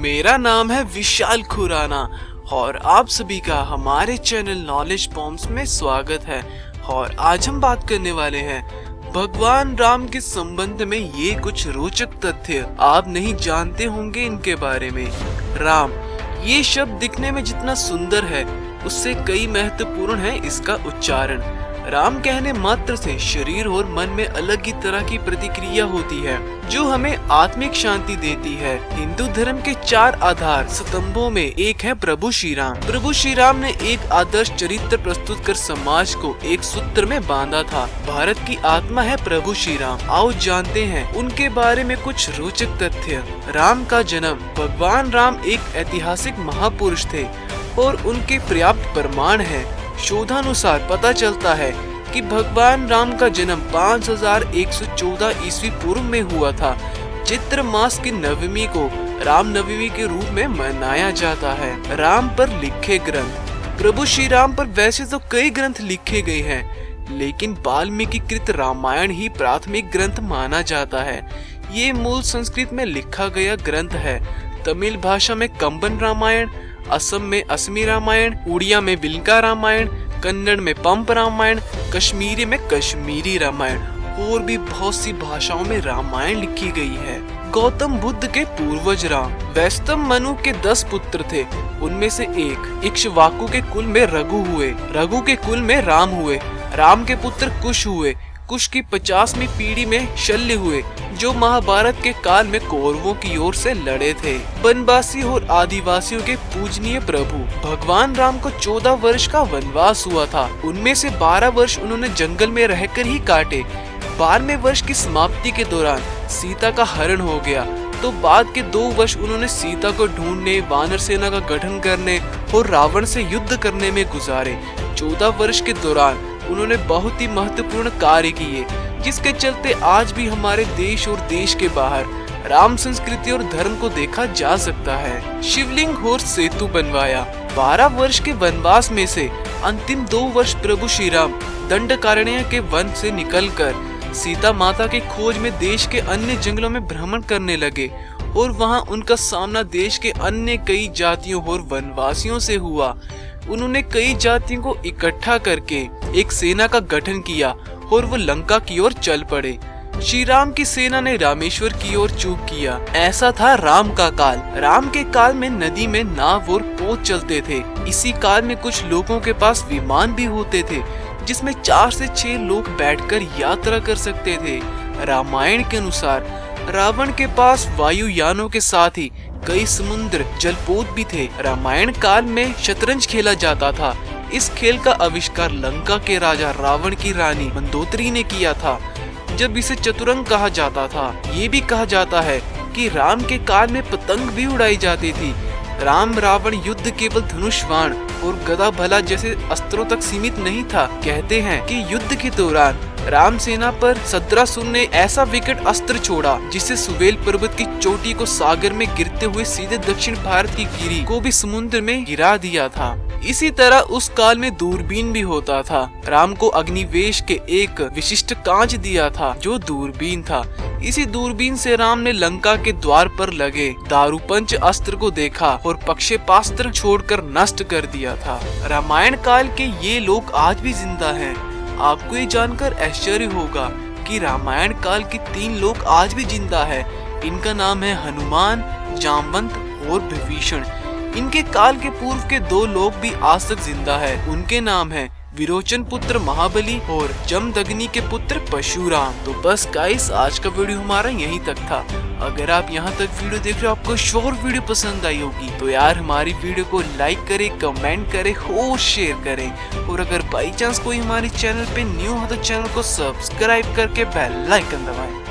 मेरा नाम है विशाल खुराना और आप सभी का हमारे चैनल नॉलेज बॉम्ब्स में स्वागत है। और आज हम बात करने वाले हैं भगवान राम के संबंध में ये कुछ रोचक तथ्य आप नहीं जानते होंगे इनके बारे में। राम ये शब्द दिखने में जितना सुंदर है उससे कई महत्वपूर्ण है इसका उच्चारण। राम कहने मात्र से शरीर और मन में अलग ही तरह की प्रतिक्रिया होती है जो हमें आत्मिक शांति देती है। हिंदू धर्म के 4 आधार स्तंभों में एक है प्रभु श्री राम। प्रभु श्री राम ने एक आदर्श चरित्र प्रस्तुत कर समाज को एक सूत्र में बांधा था। भारत की आत्मा है प्रभु श्री राम। आओ जानते हैं उनके बारे में कुछ रोचक तथ्य। राम का जन्म। भगवान राम एक ऐतिहासिक महापुरुष थे और उनके पर्याप्त प्रमाण है। शोधानुसार पता चलता है कि भगवान राम का जन्म 5114 ईस्वी पूर्व में हुआ था। चित्र मास की नवमी को राम नवमी के रूप में मनाया जाता है। राम पर लिखे ग्रंथ। प्रभु श्री राम पर वैसे तो कई ग्रंथ लिखे गए हैं, लेकिन वाल्मीकि कृत रामायण ही प्राथमिक ग्रंथ माना जाता है। ये मूल संस्कृत में लिखा गया ग्रंथ है। तमिल भाषा में कंबन रामायण, असम में असमी रामायण, उड़िया में बिलका रामायण, कन्नड़ में पंप रामायण, कश्मीरी में कश्मीरी रामायण और भी बहुत सी भाषाओं में रामायण लिखी गई है। गौतम बुद्ध के पूर्वज राम। वैष्णव मनु के 10 पुत्र थे। उनमें से एक इक्ष्वाकु के कुल में रघु हुए, रघु के कुल में राम हुए, राम के पुत्र कुश हुए, कुश की 50वीं पीढ़ी में शल्य हुए जो महाभारत के काल में कौरवों की ओर से लड़े थे। वनवासी और आदिवासियों के पूजनीय प्रभु। भगवान राम को 14 वर्ष का वनवास हुआ था। उनमें से 12 वर्ष उन्होंने जंगल में रहकर ही काटे। 12वें वर्ष की समाप्ति के दौरान सीता का हरण हो गया, तो बाद के 2 वर्ष उन्होंने सीता को ढूंढने, वानर सेना का गठन करने और रावण से युद्ध करने में गुजारे। 14 वर्ष के दौरान उन्होंने बहुत ही महत्वपूर्ण कार्य किए, जिसके चलते आज भी हमारे देश और देश के बाहर राम संस्कृति और धर्म को देखा जा सकता है। शिवलिंग और सेतु बनवाया। 12 वर्ष के वनवास में से अंतिम 2 वर्ष प्रभु श्री राम दंडकारण्य के वन से निकलकर सीता माता की खोज में देश के अन्य जंगलों में भ्रमण करने लगे और वहां उनका सामना देश के अन्य कई जातियों और वनवासियों से हुआ। उन्होंने कई जातियों को इकट्ठा करके एक सेना का गठन किया और वो लंका की ओर चल पड़े। श्री राम की सेना ने रामेश्वर की ओर कूच किया। ऐसा था राम का काल। राम के काल में नदी में नाव और पोत चलते थे। इसी काल में कुछ लोगों के पास विमान भी होते थे जिसमें 4 से 6 लोग बैठकर यात्रा कर सकते थे। रामायण के अनुसार रावण के पास वायुयानों के साथ ही कई समुद्र जलपोत भी थे। रामायण काल में शतरंज खेला जाता था। इस खेल का आविष्कार लंका के राजा रावण की रानी मंदोदरी ने किया था, जब इसे चतुरंग कहा जाता था। ये भी कहा जाता है कि राम के काल में पतंग भी उड़ाई जाती थी। राम रावण युद्ध केवल धनुष बाण और गदा भला जैसे अस्त्रों तक सीमित नहीं था। कहते हैं कि युद्ध के दौरान राम सेना पर सद्रासुर ने ऐसा विकट अस्त्र छोड़ा जिससे सुवेल पर्वत की चोटी को सागर में गिरते हुए सीधे दक्षिण भारत की गिरी को भी समुद्र में गिरा दिया था। इसी तरह उस काल में दूरबीन भी होता था। राम को अग्निवेश के एक विशिष्ट कांच दिया था जो दूरबीन था। इसी दूरबीन से राम ने लंका के द्वार पर लगे दारूपंच अस्त्र को देखा और पक्षेपास्त्र छोड़कर नष्ट कर दिया था। रामायण काल के ये लोग आज भी जिंदा हैं। आपको ये जानकर आश्चर्य होगा कि रामायण काल के 3 लोग आज भी जिंदा है। इनका नाम है हनुमान, जामवंत और विभीषण। इनके काल के पूर्व के 2 लोग भी आज तक जिंदा है। उनके नाम है विरोचन पुत्र महाबली और जमदग्नि के पुत्र परशुराम। तो बस गाइस, आज का वीडियो हमारा यहीं तक था। अगर आप यहाँ तक वीडियो देख रहे हो, आपको श्योर वीडियो पसंद आई होगी, तो यार हमारी वीडियो को लाइक करें, कमेंट करें और शेयर करें। और अगर बाई चांस कोई हमारे चैनल पे न्यू हो तो चैनल को सब्सक्राइब करके बेल आइकन दबाएं।